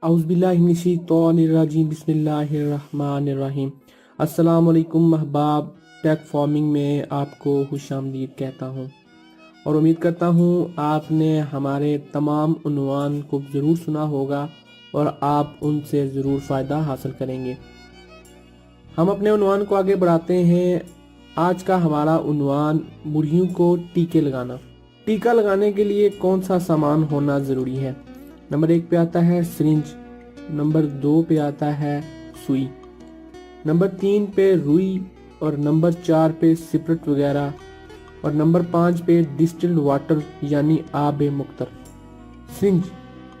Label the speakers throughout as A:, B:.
A: औज़ुबिल्लाहिमिनश्शैतानिर्रजीम बिस्मिल्लाहिर्रहमानिर्रहीम। अस्सलाम वालेकुम महबाब, टेक फार्मिंग में आपको खुशामदीद कहता हूँ और उम्मीद करता हूँ आपने हमारे तमाम उन्वान को ज़रूर सुना होगा और आप उनसे ज़रूर फ़ायदा हासिल करेंगे। हम अपने उन्वान को आगे बढ़ाते हैं। आज का हमारा उन्वान मुर्गियों को टीके लगाना। टीका लगाने के लिए कौन सा सामान होना ज़रूरी है? नंबर 1 पे आता है सिरिंज, नंबर 2 पे आता है सुई, नंबर 3 पे रुई और नंबर 4 पे सिपरेट वगैरह और नंबर 5 पे डिस्टिल्ड वाटर यानी आब मुख्तर। सिरिंज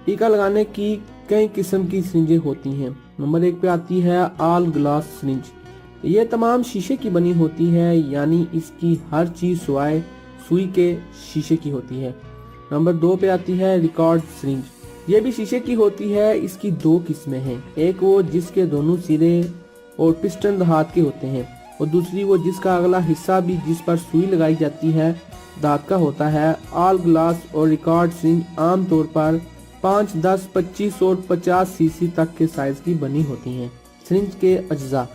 A: टीका लगाने की कई किस्म की सिरिंजें होती हैं। नंबर 1 पे आती है ऑल ग्लास सिरिंज। ये तमाम शीशे की बनी होती है, यानी इसकी हर चीज सिवाय सुई के शीशे की होती है। नंबर 2 पे आती है रिकॉर्ड सिरिंज। ये भी शीशे की होती है। इसकी 2 किस्में हैं, एक वो जिसके दोनों सिरे और पिस्टन धात के होते हैं और दूसरी वो जिसका अगला हिस्सा भी जिस पर सुई लगाई जाती है धात का होता है। ऑल ग्लास और रिकॉर्ड सिरिंज आमतौर पर 5, 10, 25 और 50 सीसी तक के साइज की बनी होती हैं। सिरिंज के अज्जा।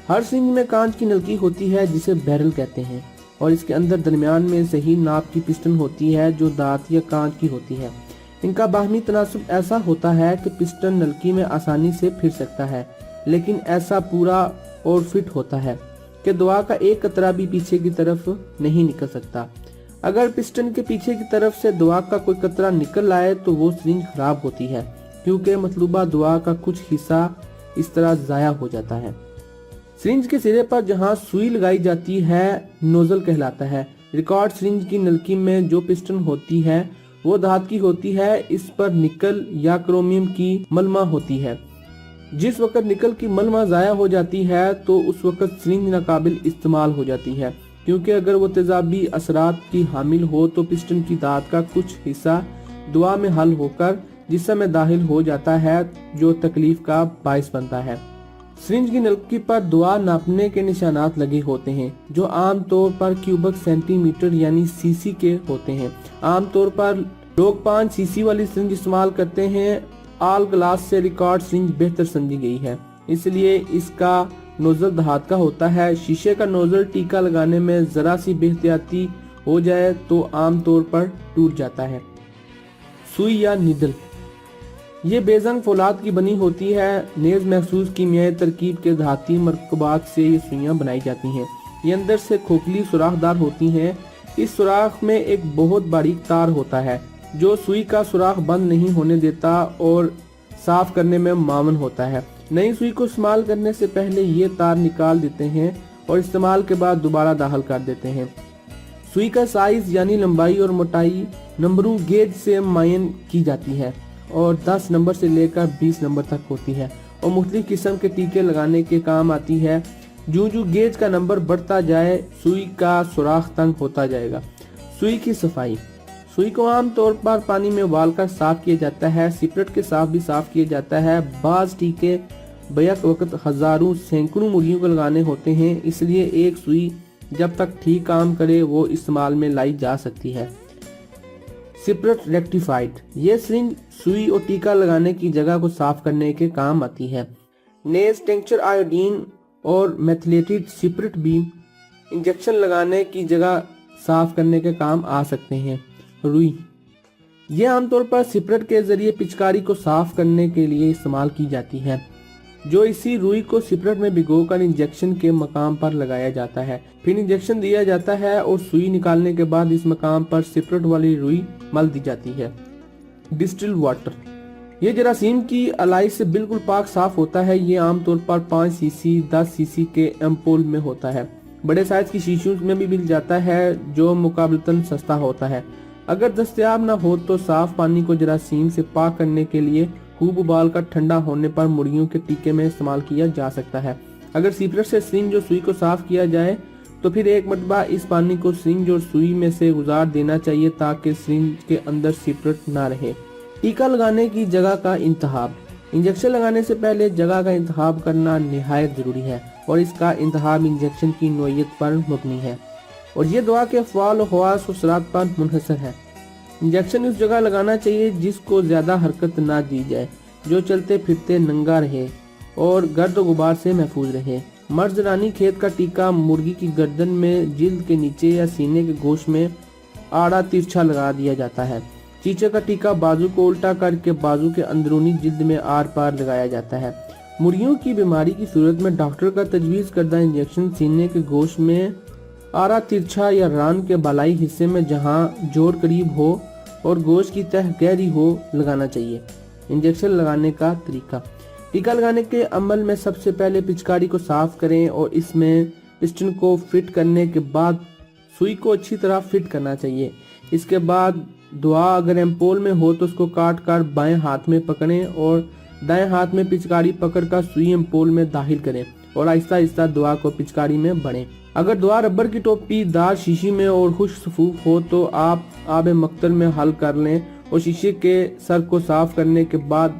A: हर सिरिंज में कांच की नलकी होती है जिसे बैरल कहते हैं और इसके अंदर दरमियान में सही नाप की पिस्टन होती है जो धात या कांच की होती है। इनका बाहमी तनासुब ऐसा होता है कि पिस्टन नलकी में आसानी से फिर सकता है, लेकिन ऐसा पूरा और फिट होता है कि दवा का एक कतरा भी पीछे की तरफ नहीं निकल सकता। अगर पिस्टन के पीछे की तरफ से दवा का कोई कतरा निकल आए तो वो सिरिंज खराब होती है, क्योंकि मतलूबा दवा का कुछ हिस्सा इस तरह जाया हो जाता है। सिरिंज के सिरे पर जहां सुई लगाई जाती है नोजल कहलाता है। रिकॉर्ड सिरिंज की नलकी में जो पिस्टन होती है वो धात की होती है। इस पर निकल या क्रोमियम की मलमा होती है। जिस वक्त निकल की मलमा जाया हो जाती है तो उस वक्त सिरिंज नाकाबिल इस्तेमाल हो जाती है, क्योंकि अगर वो तेजाबी असरात की हामिल हो तो पिस्टन की धात का कुछ हिस्सा दवा में हल होकर जिस्म में दाखिल हो जाता है, जो तकलीफ का बाइस बनता है। सिरिंज की नलकी पर दवा नापने के निशानात लगे होते हैं जो आम तौर पर क्यूबिक सेंटीमीटर यानी सीसी के होते हैं। आम तौर पर लोग 5 सीसी वाली सिरिंज इस्तेमाल करते हैं। ऑल ग्लास से रिकॉर्ड सिरिंज बेहतर समझी गई है, इसलिए इसका नोजल धात का होता है। शीशे का नोजल टीका लगाने में जरा सी बेहतियाती हो जाए तो आम तौर पर टूट जाता है। सुई या निडल। ये बेजंग फौलाद की बनी होती है। नेज महसूस कीमियाई तरकीब के धाती मरकबात से ये सुइयां बनाई जाती हैं। ये अंदर से खोखली सुराखदार होती हैं। इस सुराख में एक बहुत बारीक तार होता है जो सुई का सुराख बंद नहीं होने देता और साफ करने में मामन होता है। नई सुई को इस्तेमाल करने से पहले ये तार निकाल देते हैं और इस्तेमाल के बाद दोबारा दाखिल कर देते हैं। सुई का साइज यानी लंबाई और मोटाई नंबरों गेज से मुअय्यन की जाती है और 10 नंबर से लेकर 20 नंबर तक होती है और मुख्तलिफ किस्म के टीके लगाने के काम आती है। जो गेज का नंबर बढ़ता जाए सुई का सुराख तंग होता जाएगा। सुई की सफाई। सुई को आम तौर पर पानी में उबाल कर साफ किया जाता है। सिपरेट के साथ भी साफ किया जाता है। बाज टीके बैक वक्त हजारों सैकड़ों मुर्गियों को लगाने होते हैं, इसलिए एक सुई जब तक ठीक काम करे वो इस्तेमाल में लाई जा सकती है। Separate rectified. ये सिरिंज सुई और टीका लगाने की जगह को साफ करने के काम आती है। नेज टिंक्चर आयोडीन और मेथिलेटेड सिपरेट भी इंजेक्शन लगाने की जगह साफ करने के काम आ सकते हैं। रुई। ये आमतौर पर सिपरेट के जरिए पिचकारी को साफ करने के लिए इस्तेमाल की जाती है, जो इसी रुई को सिपरेट में भिगोकर इंजेक्शन के मकाम पर लगाया जाता है। फिर इंजेक्शन दिया जाता है और सुई निकालने के बाद इस मकाम पर सिपरेट वाली रुई मल दी जाती है। Distilled water. ये जरासीम की अलाई से बिल्कुल पाक साफ होता है। ये आमतौर पर 5 सीसी 10 सीसी के एम्पोल में होता है। बड़े साइज की शीशियों में भी मिल जाता है जो मुकाबलतन सस्ता होता है। अगर दस्तयाब न हो तो साफ पानी को जरासीम से पाक करने के लिए खूब उबाल कर ठंडा होने पर मुर्गियों के टीके में इस्तेमाल किया जा सकता है। अगर सिपरेट से सिरिंज और सुई को साफ किया जाए तो फिर एक मरतबा इस पानी को सिरिंज और सुई में से गुजार देना चाहिए ताकि सिरिंज के अंदर सिपरेट ना रहे। टीका लगाने की जगह का इंतखाब। इंजेक्शन लगाने से पहले जगह का इंतखाब करना निहायत जरूरी है और इसका इंतखाब इंजेक्शन की नौइयत पर मबनी है और ये दवा के अफ़आल और ख़वास और असरात पर मुनहसर है। इंजेक्शन उस जगह लगाना चाहिए जिसको ज्यादा हरकत ना दी जाए। जो चलते फिरते नंगा रहे और गर्द गुबार से महफूज रहे। मर्जरानी खेत का टीका मुर्गी की गर्दन में, जिल्द के नीचे या सीने के गोश में आड़ा तिरछा लगा दिया जाता है। चीचे का टीका बाजू को उल्टा करके बाजू के अंदरूनी जिल्द में आर पार लगाया जाता है। मुर्गियों की बीमारी की सूरत में डॉक्टर का तजवीज़ करदा इंजेक्शन सीने के गोश में आरा तिरछा या रान के बालाई हिस्से में जहां जोड़ करीब हो और गोश्त की तह गहरी हो लगाना चाहिए। इंजेक्शन लगाने का तरीका। टीका लगाने के अमल में सबसे पहले पिचकारी को साफ करें और इसमें पिस्टन को फिट करने के बाद सुई को अच्छी तरह फिट करना चाहिए। इसके बाद दुआ अगर एम्पोल में हो तो उसको काट कर बाएं हाथ में पकड़ें और दाएं हाथ में पिचकारी पकड़कर सुई एम्पोल में दाखिल करें और आहिस्ता आहिस्ता दुआ को पिचकारी में भरें। अगर दुआ रबर की टोपी दार शीशी में और खुश्क सफूफ हो तो आप आब मक्तल में हल कर लें और शीशे के सर को साफ करने के बाद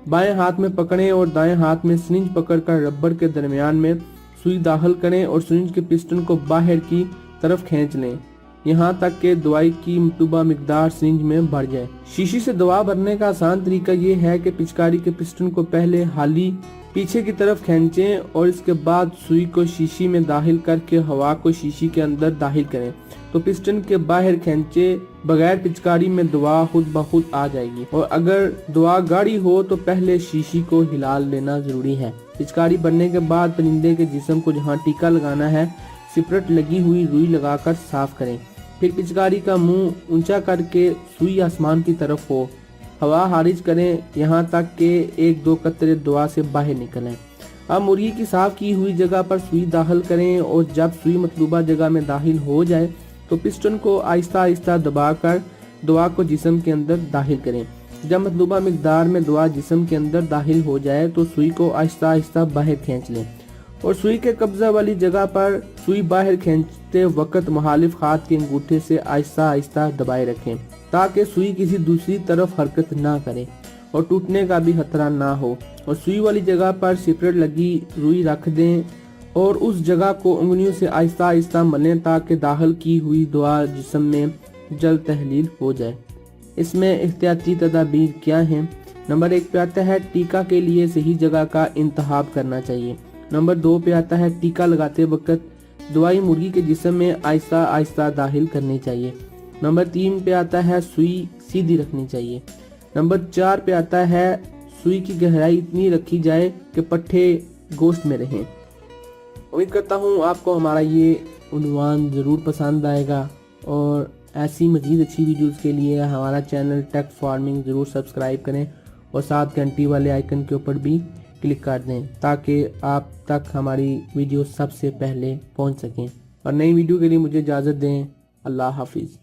A: बाएं हाथ में पकड़ें और दाएं हाथ में सिरिंज पकड़कर रबर के दरमियान में सुई दाखिल करें और सिरिंज के पिस्टन को बाहर की तरफ खींच लें यहाँ तक कि दवाई की मतलूबा मिकदार सिरिंज में भर जाए। शीशी से दवा भरने का आसान तरीका ये है कि पिचकारी के पिस्टन को पहले हाली पीछे की तरफ खींचें और इसके बाद सुई को शीशी में दाखिल करके हवा को शीशी के अंदर दाखिल करें तो पिस्टन के बाहर खींचे बगैर पिचकारी में दवा खुद ब खुद आ जाएगी। और अगर दवा गाढ़ी हो तो पहले शीशी को हिला लेना जरूरी है। पिचकारी भरने के बाद परिंदे के जिस्म को जहाँ टीका लगाना है सिपरट लगी हुई रुई लगाकर साफ करें। फिर पिचकारी का मुंह ऊंचा करके सुई आसमान की तरफ हो, हवा खारिज करें यहाँ तक कि एक दो कतरे दवा से बाहर निकलें। अब मुर्गी की साफ की हुई जगह पर सुई दाखिल करें और जब सुई मतलूबा जगह में दाखिल हो जाए तो पिस्टन को आहिस्ता आहिस्ता दबाकर दवा को जिस्म के अंदर दाखिल करें। जब मतलूबा मिकदार में दवा जिस्म के अंदर दाखिल हो जाए तो सुई को आहिस्ता आहिस्ता बाहर खींच लें और सुई के कब्जा वाली जगह पर सुई बाहर खींचते वक्त मुखालिफ हाथ के अंगूठे से आहिस्ता आहिस्ता दबाए रखें ताकि सुई किसी दूसरी तरफ हरकत ना करे और टूटने का भी खतरा ना हो। और सुई वाली जगह पर सिपरेट लगी रुई रख दें और उस जगह को उंगलियों से आहिस्ता आहिस्ता मलें ताकि दाखिल की हुई दवा जिस्म में जल्द तहलील हो जाए। इसमें एहतियाती तदाबीर क्या हैं? नंबर 1 पे आता है टीका के लिए सही जगह का इंतखाब करना चाहिए। नंबर 2 पे आता है टीका लगाते वक्त दवाई मुर्गी के जिस्म में आहिस्ता आहिस्ता दाखिल करनी चाहिए। नंबर 3 पे आता है सुई सीधी रखनी चाहिए। नंबर 4 पे आता है सुई की गहराई इतनी रखी जाए कि पट्टे गोश्त में रहें। उम्मीद करता हूँ आपको हमारा ये उन्वान ज़रूर पसंद आएगा और ऐसी मज़ीद अच्छी वीडियोज़ के लिए हमारा चैनल टेक फार्मिंग ज़रूर सब्सक्राइब करें और साथ घंटी वाले आइकन के ऊपर भी क्लिक कर दें ताकि आप तक हमारी वीडियो सबसे पहले पहुंच सकें। और नई वीडियो के लिए मुझे इजाज़त दें। अल्लाह हाफिज़।